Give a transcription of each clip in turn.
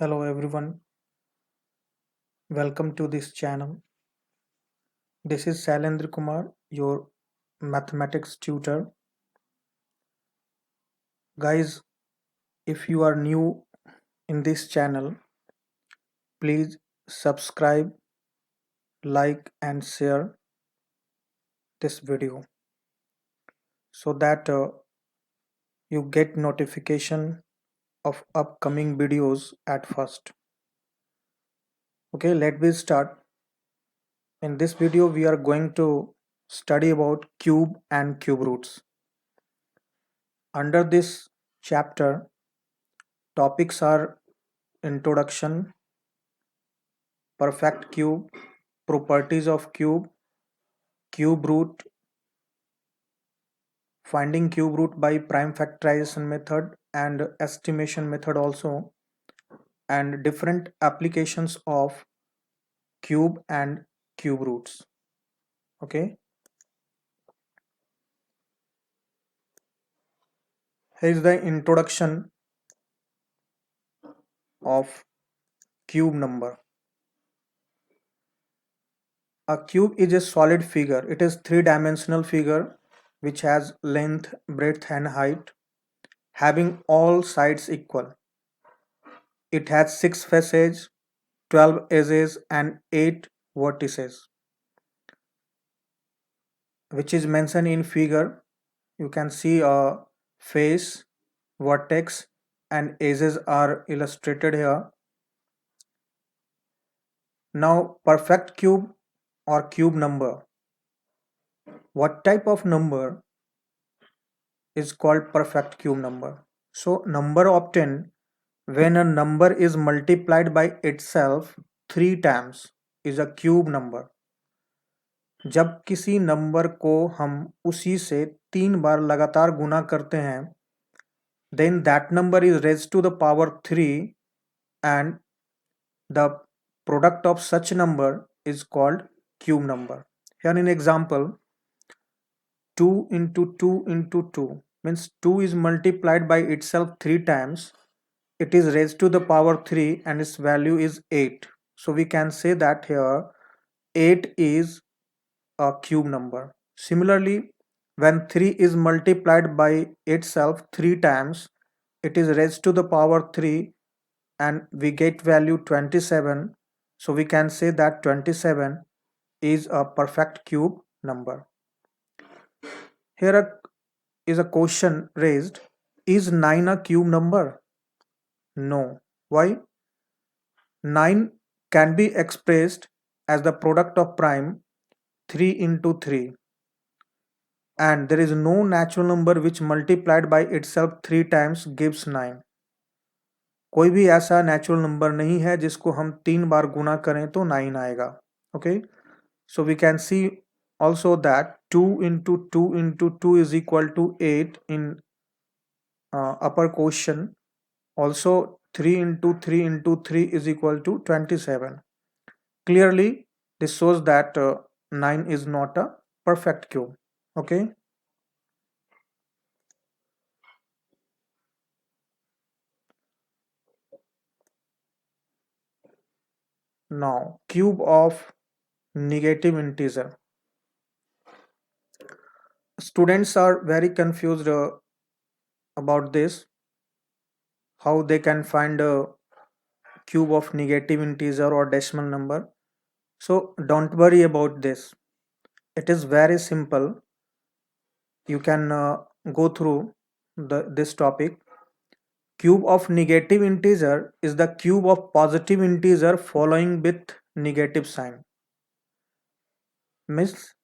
Hello everyone, welcome to this channel. This is Sailendra Kumar, your mathematics tutor. Guys, if you are new in this channel, please subscribe, like and share this video so that you get notification of upcoming videos at first. Okay, let me start. In this video, we are going to study about cube and cube roots. Under this chapter, topics are introduction, perfect cube, properties of cube, cube root, finding cube root by prime factorization method and estimation method also, and different applications of cube and cube roots. Okay, here is the introduction of cube number. A cube is a solid figure. It is three-dimensional figure which has length, breadth and height, having all sides equal. It has 6 faces, 12 edges and 8 vertices, which is mentioned in figure. You can see a face, vertex and edges are illustrated here. Now perfect cube or cube number. What type of number is called perfect cube number? So number obtained when a number is multiplied by itself 3 times is a cube number. जब किसी number को हम उसी से 3 बार लगातार गुना करते हैं, then that number is raised to the power 3 and the product of such number is called cube number. Here in example, 2 into 2 into 2 means 2 is multiplied by itself 3 times. It is raised to the power 3 and its value is 8. So we can say that here 8 is a cube number. Similarly, when 3 is multiplied by itself 3 times, it is raised to the power 3 and we get value 27. So we can say that 27 is a perfect cube number. Here is a question raised, is 9 a cube number? No. Why? 9 can be expressed as the product of prime 3 into 3 and there is no natural number which multiplied by itself 3 times gives 9. कोई भी ऐसा natural number नहीं है जिसको हम 3 बार गुना करें तो 9 आएगा. Okay, so we can see also that 2 into 2 into 2 is equal to 8 in upper question. Also 3 into 3 into 3 is equal to 27. Clearly this shows that 9 is not a perfect cube. Okay, now cube of negative integer. Students are very confused about this, how they can find a cube of negative integer or decimal number. So don't worry about this, it is very simple. You can go through this topic. Cube of negative integer is the cube of positive integer following with negative sign. Means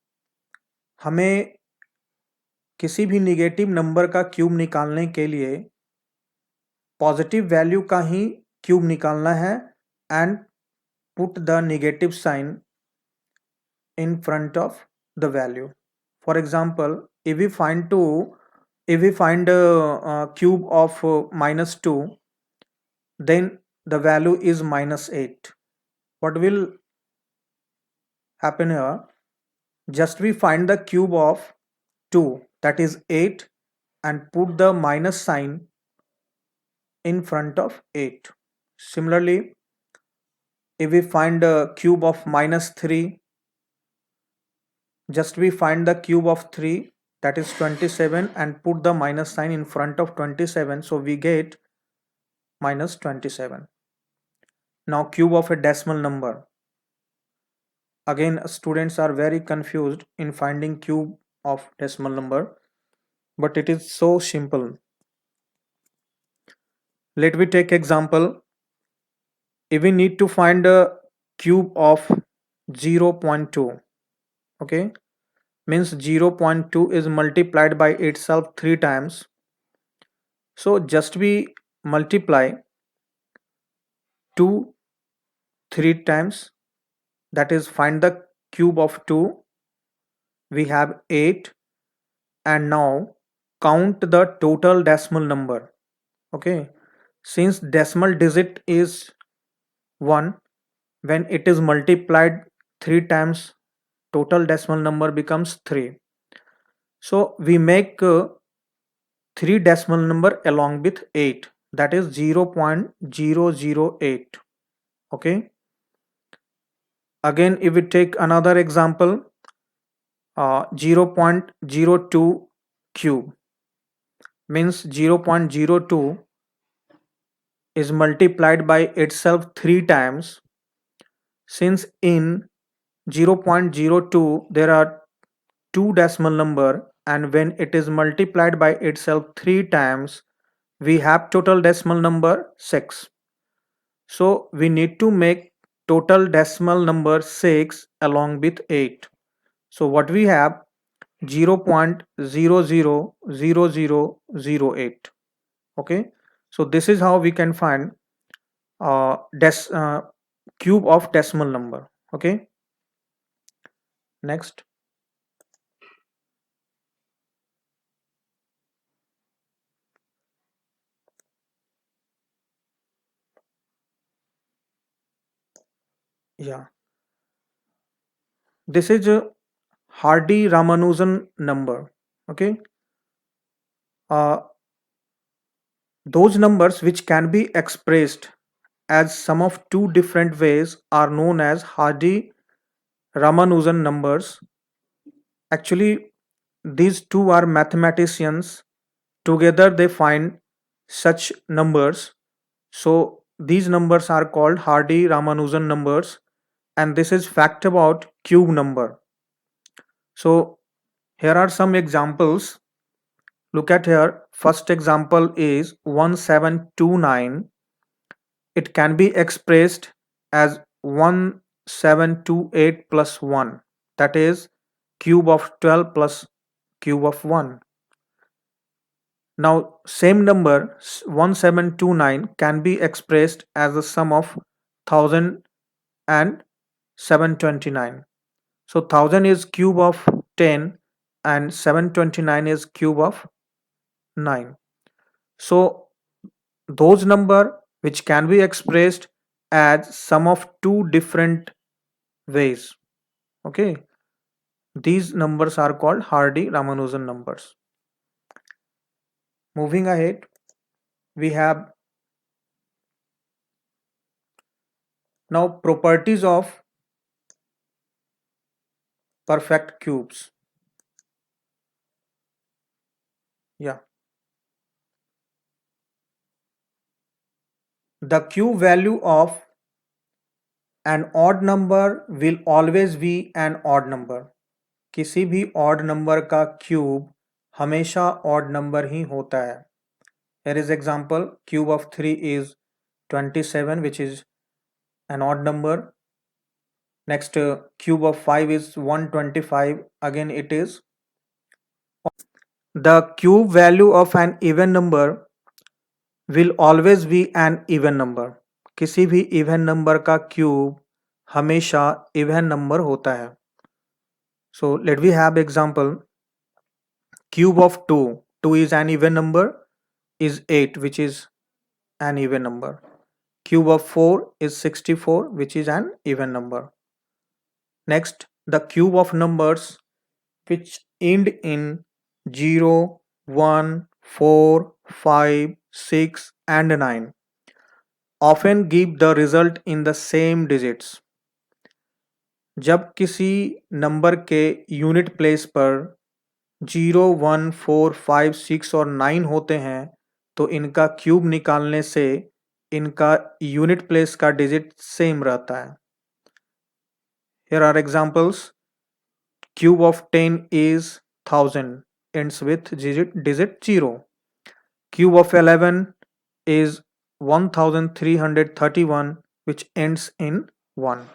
हमें किसी भी negative number का cube निकालने के लिए positive value का ही cube निकालना है and put the negative sign in front of the value. For example, if we find a cube of minus 2, then the value is minus 8. What will happen here? Just we find the cube of 2, that is 8, and put the minus sign in front of 8. Similarly, if we find the cube of minus 3, just we find the cube of 3, that is 27, and put the minus sign in front of 27, so we get minus 27. Now cube of a decimal number. Again, students are very confused in finding cube of decimal number, but it is so simple. Let me take example. If we need to find a cube of 0.2, okay, means 0.2 is multiplied by itself 3 times. So just we multiply 2 3 times, that is find the cube of 2, we have 8, and now count the total decimal number. Okay, since decimal digit is 1, when it is multiplied 3 times, total decimal number becomes 3. So we make 3 decimal number along with 8, that is 0.008. Okay, again if we take another example, 0.02 cube, means 0.02 is multiplied by itself 3 times. Since in 0.02 there are two decimal number, and when it is multiplied by itself 3 times, we have total decimal number 6. So we need to make total decimal number 6 along with 8. So what we have, 0.000008. Okay, so this is how we can find cube of decimal number. Okay, next. Yeah, this is a Hardy Ramanujan number. Okay, uh, those numbers which can be expressed as sum of two different ways are known as Hardy Ramanujan numbers. Actually, these two are mathematicians. Together they find such numbers. So these numbers are called Hardy Ramanujan numbers, and this is fact about cube number. So here are some examples. Look at here. First example is 1729. It can be expressed as 1728 plus 1, that is cube of 12 plus cube of 1. Now same number 1729 can be expressed as the sum of 1000 and 729. So 1000 is cube of 10 and 729 is cube of 9. So those number which can be expressed as sum of two different ways. Okay, these numbers are called Hardy Ramanujan numbers. Moving ahead, we have now properties of perfect cubes. Yeah, the cube value of an odd number will always be an odd number. किसी भी odd number का cube हमेशा odd number ही होता है. Here is example, cube of 3 is 27, which is an odd number. Next, cube of 5 is 125, again it is. The cube value of an even number will always be an even number. किसी भी even number का cube हमेशा even number होता है. So let we have example, cube of 2 is an even number, is 8, which is an even number. Cube of 4 is 64, which is an even number. Next, the cube of numbers which end in 0, 1, 4, 5, 6 and 9. often give the result in the same digits. जब किसी number के unit place पर 0, 1, 4, 5, 6 और 9 होते हैं तो इनका cube निकालने से इनका यूनिट प्लेस का डिजिट सेम रहता है. Here are examples. Cube of 10 is 1000, ends with digit 0. Cube of 11 is 1331, which ends in 1.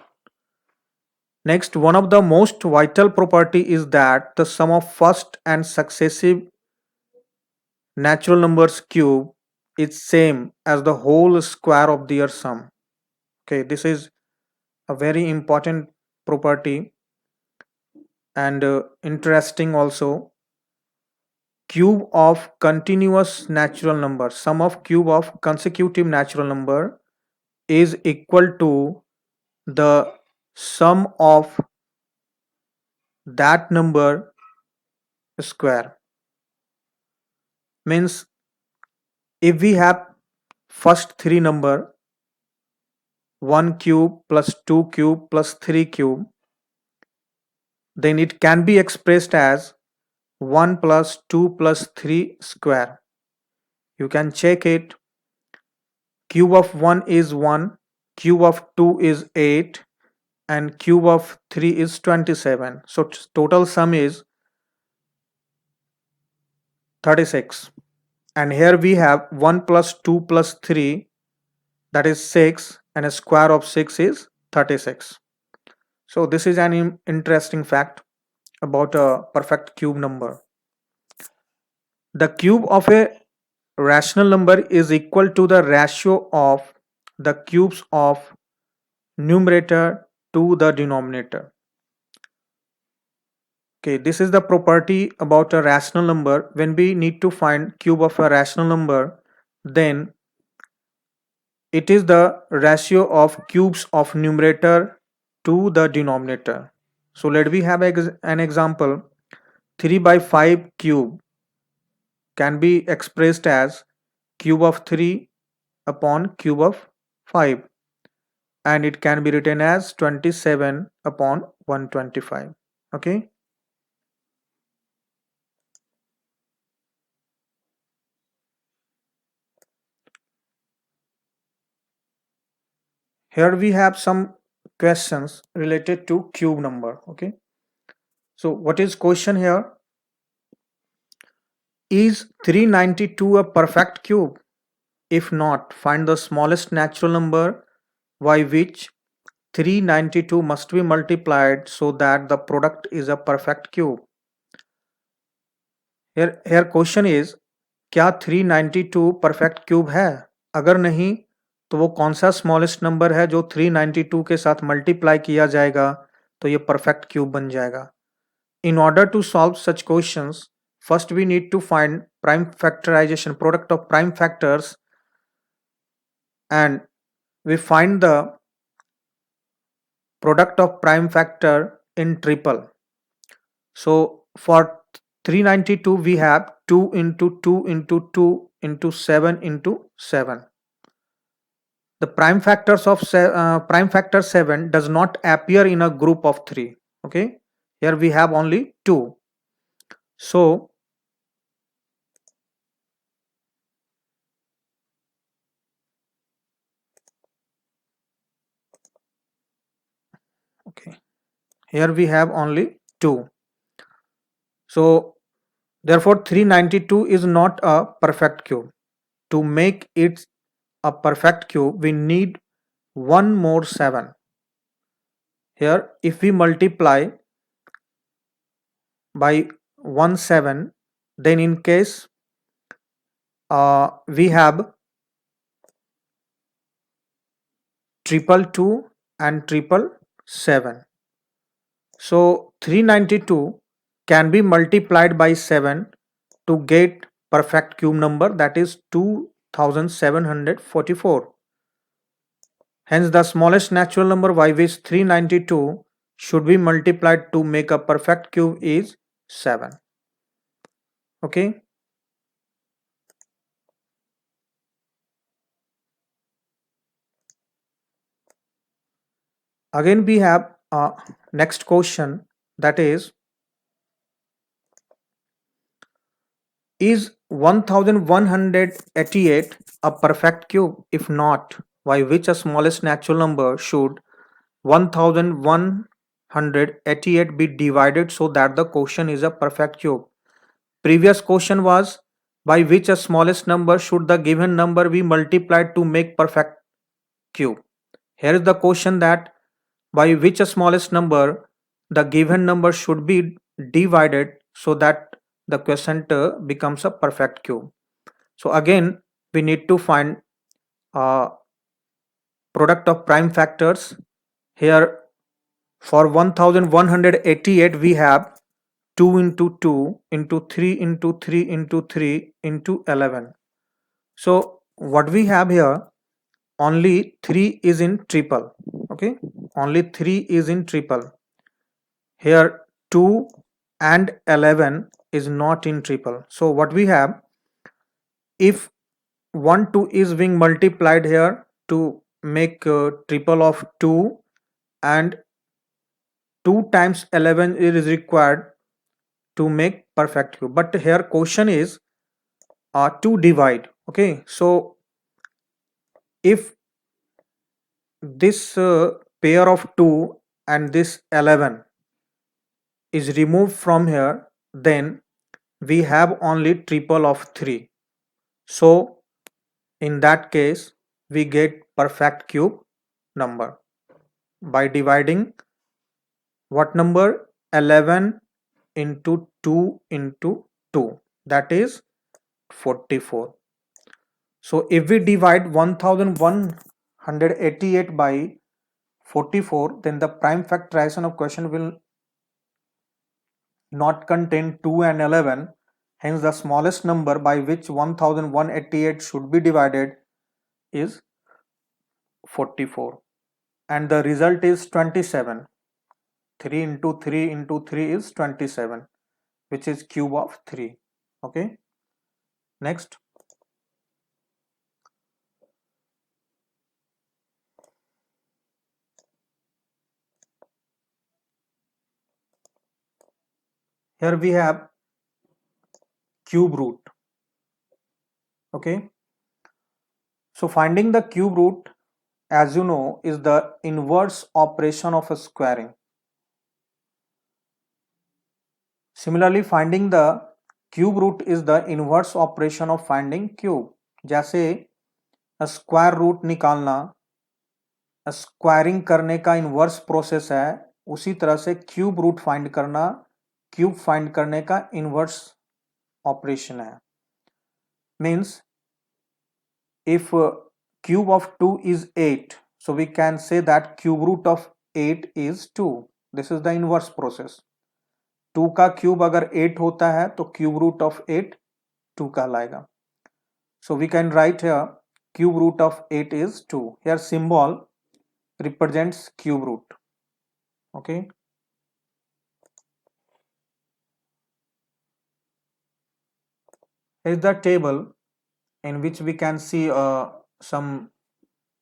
Next, one of the most vital property is that the sum of first and successive natural numbers cube is same as the whole square of their sum. Okay, this is a very important property and interesting also. Cube of continuous natural number, sum of cube of consecutive natural number is equal to the sum of that number square. Means if we have first three number 1 cube plus 2 cube plus 3 cube, then it can be expressed as 1 plus 2 plus 3 square. You can check it. Cube of 1 is 1, cube of 2 is 8, and cube of 3 is 27. So total sum is 36. And here we have 1 plus 2 plus 3, that is 6, and a square of 6 is 36. So this is an interesting fact about a perfect cube number. The cube of a rational number is equal to the ratio of the cubes of numerator to the denominator. Okay, this is the property about a rational number. When we need to find cube of a rational number, then it is the ratio of cubes of numerator to the denominator. So let me have an example. 3 by 5 cube can be expressed as cube of 3 upon cube of 5, and it can be written as 27 upon 125. Okay. Here we have some questions related to cube number. Okay. So what is question here? Is 392 a perfect cube? If not, find the smallest natural number by which 392 must be multiplied so that the product is a perfect cube. Here question is, क्या 392 perfect cube है? अगर नहीं तो वो कौन सा smallest number है जो 392 के साथ मल्टीप्लाई किया जाएगा तो ये परफेक्ट क्यूब बन जाएगा. In order to solve such questions, first we need to find prime factorization, product of prime factors, and we find the product of prime factor in triple. So for 392 we have 2 into 2 into 2 into 7 into 7. The prime factors of prime factor 7 does not appear in a group of 3. Okay, here we have only 2. So okay, here we have only 2. So therefore 392 is not a perfect cube. To make it a perfect cube we need one more 7. Here if we multiply by 1 7, then in case we have triple 2 and triple 7. So 392 can be multiplied by 7 to get perfect cube number, that is 2744. Hence the smallest natural number by which 392 should be multiplied to make a perfect cube is 7. Okay. Again, we have next question, that is 1188 a perfect cube? If not, by which a smallest natural number should 1188 be divided so that the quotient is a perfect cube? Previous question was, by which a smallest number should the given number be multiplied to make perfect cube? Here is the question, that by which a smallest number the given number should be divided so that the quotient becomes a perfect cube. So again, we need to find product of prime factors. Here for 1188 we have 2 into 2 into 3 into 3 into 3 into 11. So what we have here, only 3 is in triple. Okay, only 3 is in triple. Here 2 and 11 is not in triple. So what we have, if 1 2 is being multiplied here to make triple of 2, and 2 times 11 is required to make perfect cube, but here question is to divide. Okay, so if this pair of 2 and this 11 is removed from here, then we have only triple of 3. So in that case we get perfect cube number by dividing what number, 11 into 2 into 2, that is 44. So if we divide 1188 by 44, then the prime factorization of question will not contain 2 and 11. Hence the smallest number by which 1188 should be divided is 44, and the result is 27. 3 into 3 into 3 is 27, which is cube of 3. Okay, next. Here we have cube root. Okay, so finding the cube root, as you know, is the inverse operation of a squaring. Similarly, finding the cube root is the inverse operation of finding cube. जैसे square root निकालना squaring करने का inverse process है, उसी तरह से cube root find करना cube find करने का इन्वर्स ऑपरेशन है. Means if cube of 2 is 8, so we can say that cube root of 8 is 2. This is the inverse process. 2 का क्यूब अगर 8 होता है तो क्यूब रूट ऑफ 8 2 कहलाएगा. So we can write here cube root of 8 is 2. Here symbol represents cube root. Okay, here is the table in which we can see some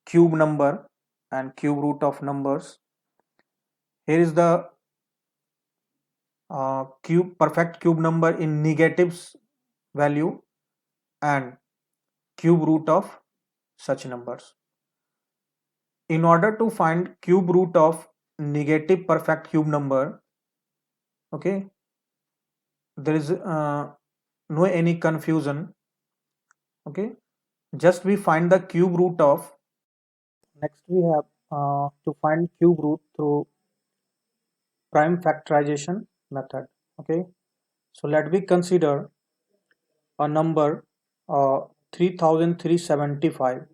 cube number and cube root of numbers. Here is the perfect cube number in negatives value and cube root of such numbers. In order to find cube root of negative perfect cube number, okay, there is no any confusion. Okay, just we find the cube root of. Next we have to find cube root through prime factorization method. Okay, so let me consider a number 3375.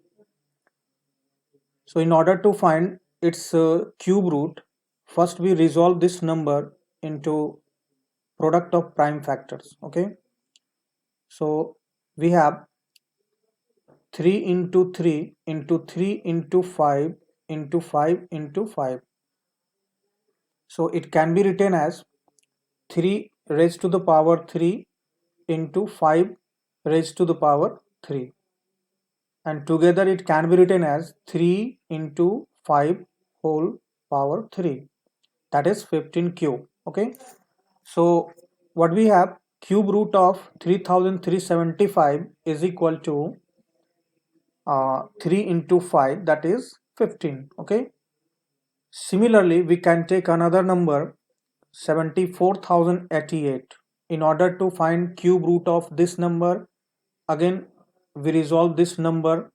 So in order to find its cube root, first we resolve this number into product of prime factors. Okay, so we have 3 into 3 into 3 into 5 into 5 into 5. So it can be written as 3 raised to the power 3 into 5 raised to the power 3, and together it can be written as 3 into 5 whole power 3, that is 15 cube. Okay, so what we have, cube root of 3375 is equal to 3 into 5, that is 15. Okay, similarly we can take another number 74,088. In order to find cube root of this number, again we resolve this number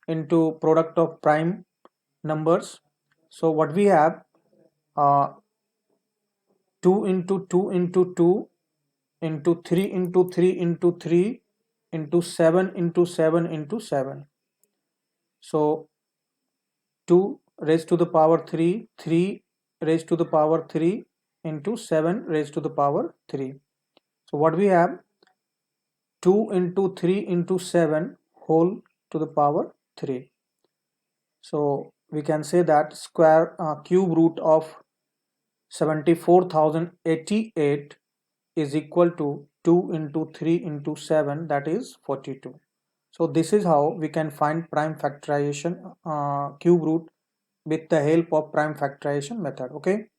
into product of prime numbers. So what we have, uh, 2 into 2 into 2 into 3 into 3 into 3 into 7 into 7 into 7. So 2 raised to the power 3, 3 raised to the power 3 into 7 raised to the power 3. So what we have, 2 into 3 into 7 whole to the power 3. So we can say that cube root of 74,088 is equal to 2 into 3 into 7, that is 42. So this is how we can find prime factorization cube root with the help of prime factorization method. Okay,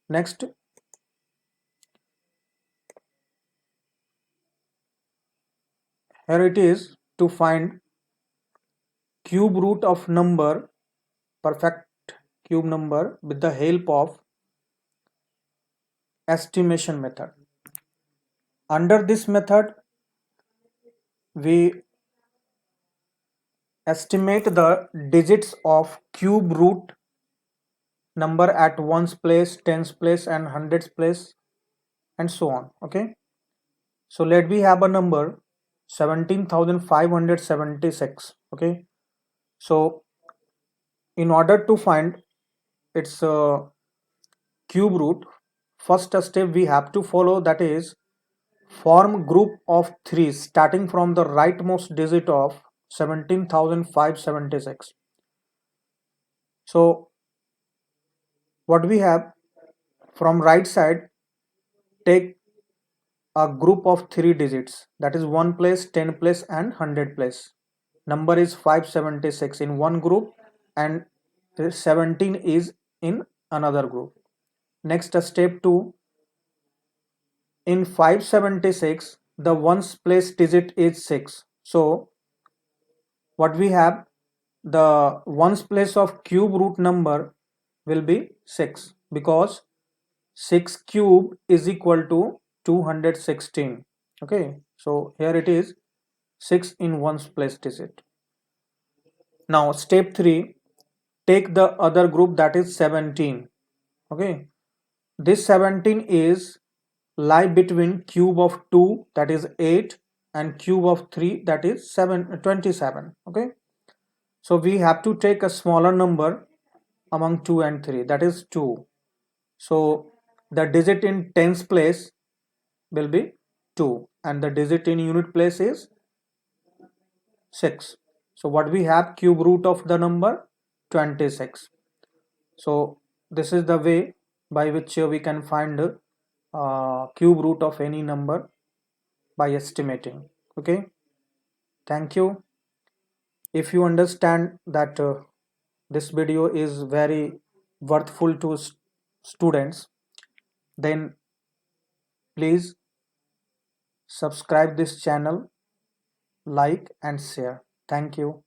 next, here it is to find cube root of number, perfect cube number, with the help of estimation method. Under this method we estimate the digits of cube root number at ones place, tens place and hundreds place and so on. Okay, so let me have a number 17,576. Okay, so in order to find its cube root, first step we have to follow, that is form group of 3 starting from the rightmost digit of 17,576. So what we have, from right side take a group of 3 digits, that is 1 place, 10 place and 100 place. Number is 576 in one group and 17 is in another group. Next, step 2, in 576 the ones place digit is 6. So what we have, the ones place of cube root number will be 6, because 6 cube is equal to 216. Okay, so here it is 6 in ones place digit. Now step 3, take the other group, that is 17. Okay, this 17 is lie between cube of 2, that is 8, and cube of 3, that is 27. Okay, so we have to take a smaller number among 2 and 3, that is 2. So the digit in tens place will be 2 and the digit in unit place is 6. So what we have, cube root of the number 26. So this is the way by which we can find cube root of any number by estimating. Okay, thank you. If you understand that this video is very worthful to students, then please subscribe this channel, like and share. Thank you.